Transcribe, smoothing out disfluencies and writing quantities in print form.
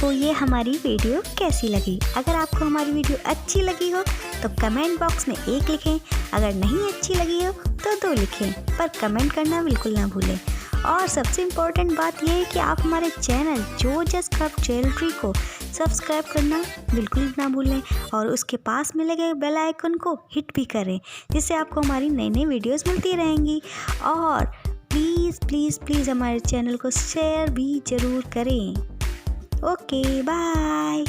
आपको ये हमारी वीडियो कैसी लगी। अगर आपको हमारी वीडियो अच्छी लगी हो तो कमेंट बॉक्स में 1 लिखें, अगर नहीं अच्छी लगी हो तो 2 लिखें, पर कमेंट करना बिल्कुल ना भूलें। और सबसे इम्पोर्टेंट बात यह है कि आप हमारे चैनल JojasCraft Jewellery को सब्सक्राइब करना बिल्कुल ना भूलें और उसके पास में लगे बेल आइकन को हिट भी करें, जिससे आपको हमारी नई नई वीडियोस मिलती रहेंगी। और प्लीज़ प्लीज़ प्लीज़ हमारे चैनल को शेयर भी ज़रूर करें। Okay bye.